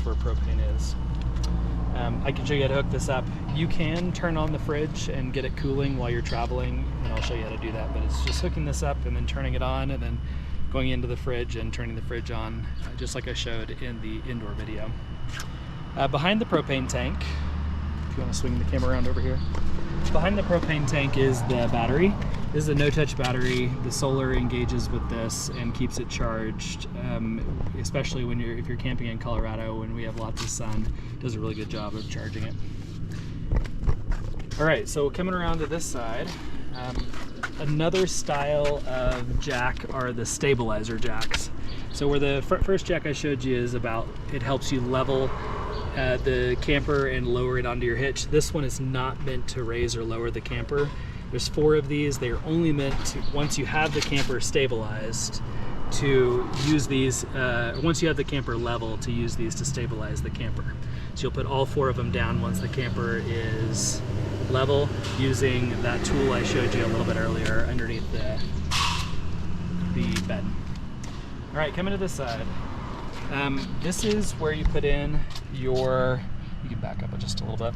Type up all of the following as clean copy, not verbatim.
where propane is. I can show you how to hook this up. You can turn on the fridge and get it cooling while you're traveling, and I'll show you how to do that, but it's just hooking this up and then turning it on and then going into the fridge and turning the fridge on, just like I showed in the indoor video. Behind the propane tank, if you want to swing the camera around over here, behind the propane tank is the battery. This is a no-touch battery. The solar engages with this and keeps it charged, especially if you're camping in Colorado when we have lots of sun. It does a really good job of charging it. All right, so coming around to this side, another style of jack are the stabilizer jacks. So where the first jack I showed you is about, it helps you level the camper and lower it onto your hitch. This one is not meant to raise or lower the camper. There's 4 of these. They're only meant to, once you have the camper stabilized, to use these, once you have the camper level, to use these to stabilize the camper. So you'll put all 4 of them down once the camper is level, using that tool I showed you a little bit earlier underneath the bed. All right, coming to this side. This is where you put in your, you can back up just a little bit.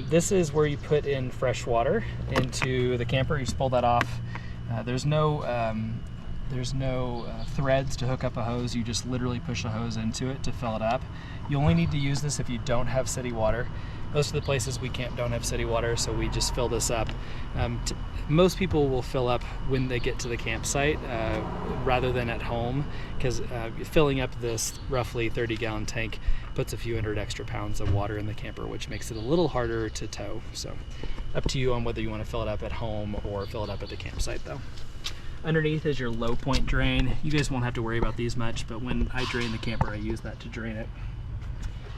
This is where you put in fresh water into the camper. You just pull that off. There's no threads to hook up a hose. You just literally push a hose into it to fill it up. You only need to use this if you don't have city water. Most of the places we camp don't have city water, so we just fill this up. Most people will fill up when they get to the campsite rather than at home, because filling up this roughly 30-gallon tank puts a few hundred extra pounds of water in the camper, which makes it a little harder to tow. So up to you on whether you want to fill it up at home or fill it up at the campsite though. Underneath is your low point drain. You guys won't have to worry about these much, but when I drain the camper, I use that to drain it.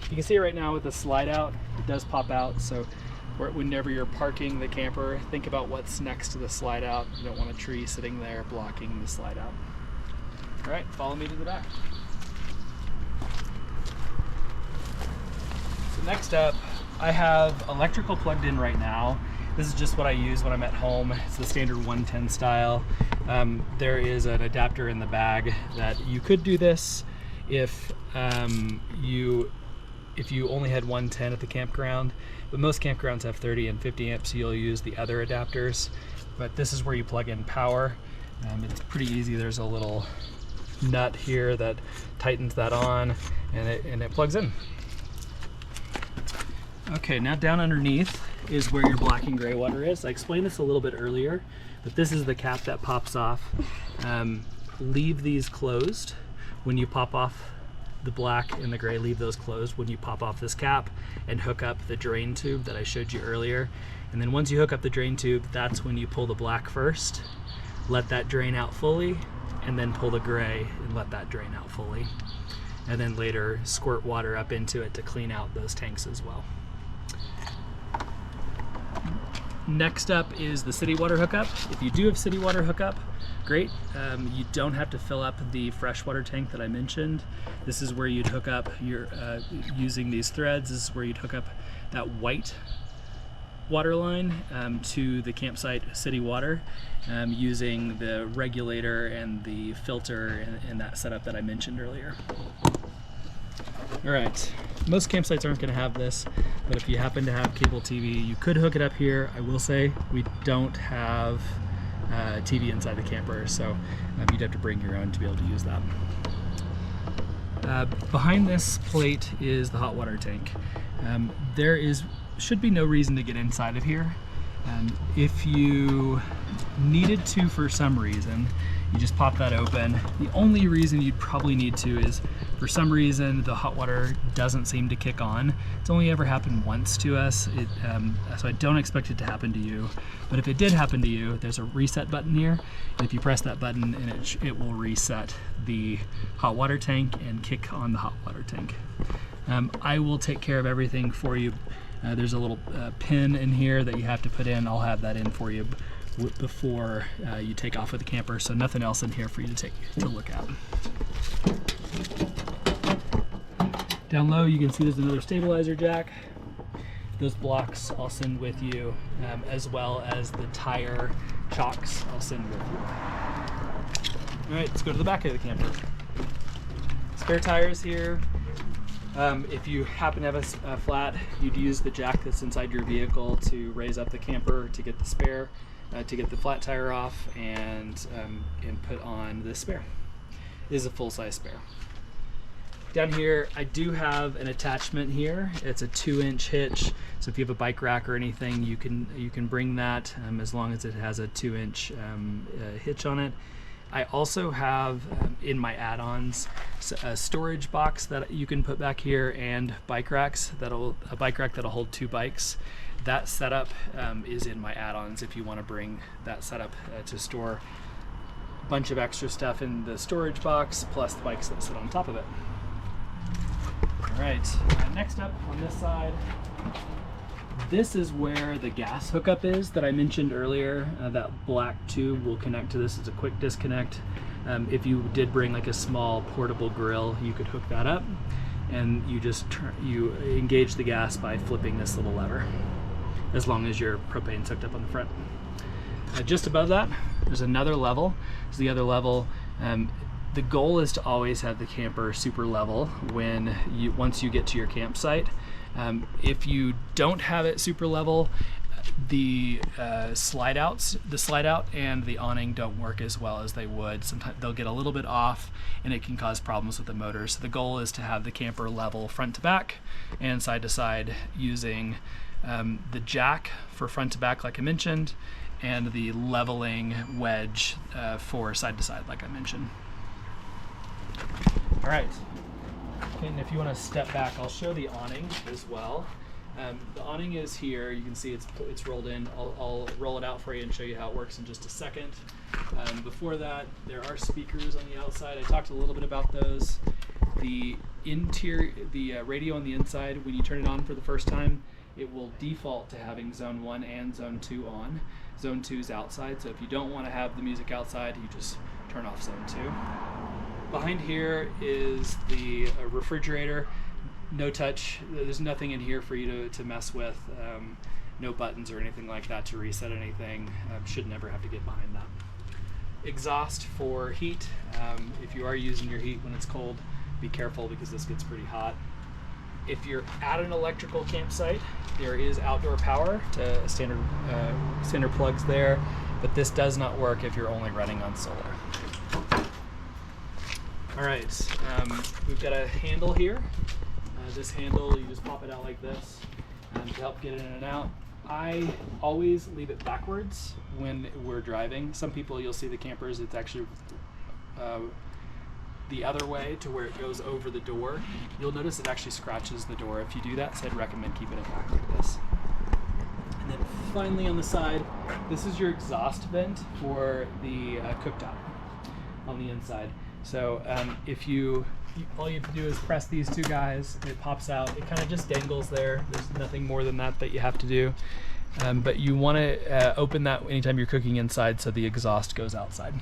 You can see right now with the slide out, it does pop out. So whenever you're parking the camper, think about what's next to the slide out. You don't want a tree sitting there blocking the slide out. All right, follow me to the back. So next up, I have electrical plugged in right now. This is just what I use when I'm at home. It's the standard 110 style. There is an adapter in the bag that you could do this if you only had 110 at the campground, but most campgrounds have 30 and 50 amps, so you'll use the other adapters. But this is where you plug in power. It's pretty easy. There's a little nut here that tightens that on, and it plugs in. Okay, now down underneath is where your black and gray water is. I explained this a little bit earlier, but this is the cap that pops off. Leave these closed when you pop off the black and the gray. Leave those closed when you pop off this cap and hook up the drain tube that I showed you earlier. And then once you hook up the drain tube, that's when you pull the black first, let that drain out fully, and then pull the gray and let that drain out fully. And then later squirt water up into it to clean out those tanks as well. Next up is the city water hookup. If you do have city water hookup, great. You don't have to fill up the freshwater tank that I mentioned. This is where you'd hook up your, using these threads, this is where you'd hook up that white water line to the campsite city water using the regulator and the filter and that setup that I mentioned earlier. All right, most campsites aren't going to have this, but if you happen to have cable TV, you could hook it up here. I will say we don't have TV inside the camper, so you'd have to bring your own to be able to use that. Behind this plate is the hot water tank. There should be no reason to get inside of here. If you needed to for some reason, you just pop that open. The only reason you'd probably need to is for some reason the hot water doesn't seem to kick on. It's only ever happened once to us, so I don't expect it to happen to you. But if it did happen to you, there's a reset button here. And if you press that button, and it will reset the hot water tank and kick on the hot water tank. I will take care of everything for you. There's a little pin in here that you have to put in. I'll have that in for you before you take off with the camper, so nothing else in here for you to look at. Down low you can see there's another stabilizer jack. Those blocks I'll send with you, as well as the tire chocks I'll send with you. All right, let's go to the back of the camper. Spare tires here. If you happen to have a flat, you'd use the jack that's inside your vehicle to raise up the camper to get the spare, to get the flat tire off, and put on the spare. It is a full-size spare. Down here, I do have an attachment here. It's a 2-inch hitch, so if you have a bike rack or anything, you can bring that as long as it has a 2-inch hitch on it. I also have in my add-ons a storage box that you can put back here, and bike racks a bike rack that'll hold 2 bikes. That setup is in my add-ons if you want to bring that setup to store a bunch of extra stuff in the storage box plus the bikes that sit on top of it. All right, next up on this side, this is where the gas hookup is that I mentioned earlier. That black tube will connect to this. It's a quick disconnect. If you did bring like a small portable grill, you could hook that up, and you engage the gas by flipping this little lever, as long as your propane's hooked up on the front. Just above that, there's another level. It's the other level. The goal is to always have the camper super level once you get to your campsite. If you don't have it super level, the slide out and the awning don't work as well as they would. Sometimes they'll get a little bit off, and it can cause problems with the motor. So the goal is to have the camper level front to back and side to side, using the jack for front to back, like I mentioned, and the leveling wedge for side to side, like I mentioned. All right. And if you want to step back, I'll show the awning as well. The awning is here. You can see it's rolled in. I'll roll it out for you and show you how it works in just a second. Before that, there are speakers on the outside. I talked a little bit about those. The radio on the inside, when you turn it on for the first time, it will default to having Zone 1 and Zone 2 on. Zone 2 is outside, so if you don't want to have the music outside, you just turn off Zone 2. Behind here is the refrigerator. No touch. There's nothing in here for you to mess with. No buttons or anything like that to reset anything. Should never have to get behind that. Exhaust for heat. If you are using your heat when it's cold, be careful because this gets pretty hot. If you're at an electrical campsite, there is outdoor power to standard plugs there, but this does not work if you're only running on solar. All right, we've got a handle here. This handle, you just pop it out like this to help get it in and out. I always leave it backwards when we're driving. Some people, you'll see the campers, it's actually the other way to where it goes over the door. You'll notice it actually scratches the door if you do that, so I'd recommend keeping it back like this. And then finally on the side, this is your exhaust vent for the cooktop on the inside. So all you have to do is press these 2 guys, it pops out. It kind of just dangles there. There's nothing more than that you have to do. But you want to open that anytime you're cooking inside so the exhaust goes outside.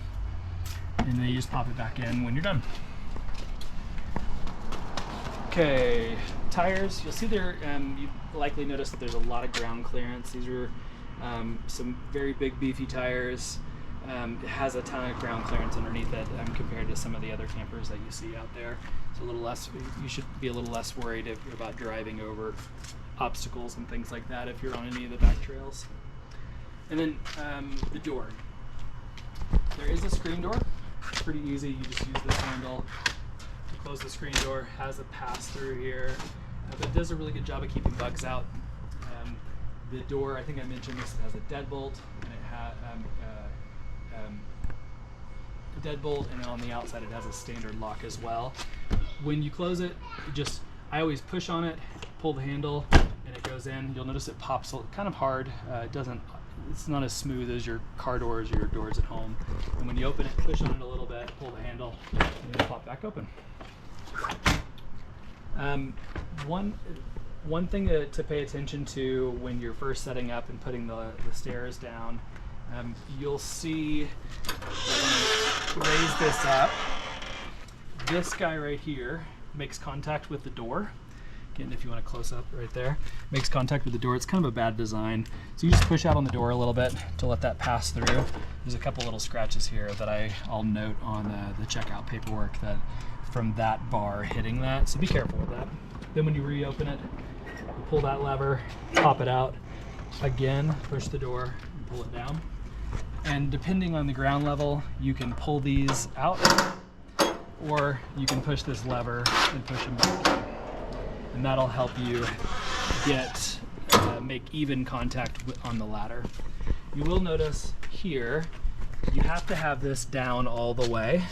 And then you just pop it back in when you're done. Okay, tires. You'll see there, you likely notice that there's a lot of ground clearance. These are some very big beefy tires. It has a ton of ground clearance underneath it compared to some of the other campers that you see out there. It's a little less. You should be a little less worried about driving over obstacles and things like that if you're on any of the back trails. And then the door. There is a screen door. It's pretty easy. You just use this handle to close the screen door. Has a pass through here, but it does a really good job of keeping bugs out. The door, I think I mentioned this, it has a deadbolt, and it has a deadbolt, and on the outside it has a standard lock as well. When you close it, I always push on it, pull the handle, and it goes in. You'll notice it pops kind of hard. It's not as smooth as your car doors or your doors at home. And when you open it, push on it a little bit, pull the handle, and it'll pop back open. One thing to pay attention to when you're first setting up and putting the stairs down, you'll see when you raise this up, this guy right here makes contact with the door. Again, if you want to close up right there, makes contact with the door. It's kind of a bad design. So you just push out on the door a little bit to let that pass through. There's a couple little scratches here that I'll note on the checkout paperwork that from that bar hitting that. So be careful with that. Then when you reopen it, you pull that lever, pop it out. Again, push the door and pull it down. And depending on the ground level, you can pull these out, or you can push this lever and push them back in. And that'll help you get make even contact on the ladder. You will notice here, you have to have this down all the way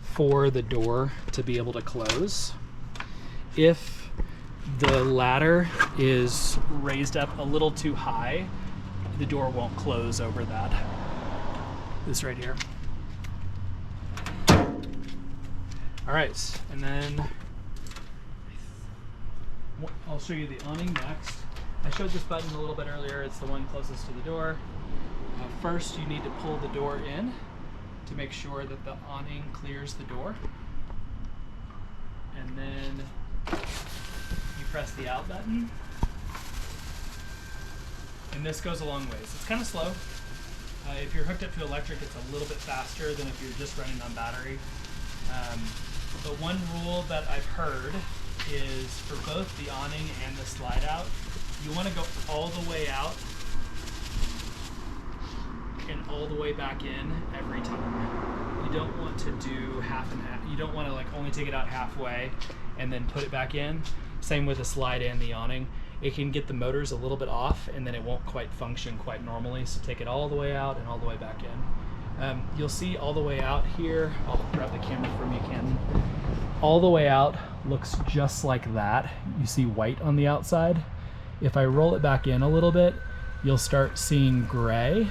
for the door to be able to close. If the ladder is raised up a little too high, the door won't close over that. This right here. All right, and then I'll show you the awning next. I showed this button a little bit earlier. It's the one closest to the door. First, you need to pull the door in to make sure that the awning clears the door. And then you press the out button. And this goes a long ways. It's kind of slow. If you're hooked up to electric, it's a little bit faster than if you're just running on battery. But one rule that I've heard is for both the awning and the slide out, you want to go all the way out and all the way back in every time. You don't want to do half and half. You don't want to like only take it out halfway and then put it back in. Same with the slide and the awning. It can get the motors a little bit off and then it won't quite function quite normally. So take it all the way out and all the way back in. You'll see all the way out here. I'll grab the camera from you, Canton. All the way out looks just like that. You see white on the outside. If I roll it back in a little bit, you'll start seeing gray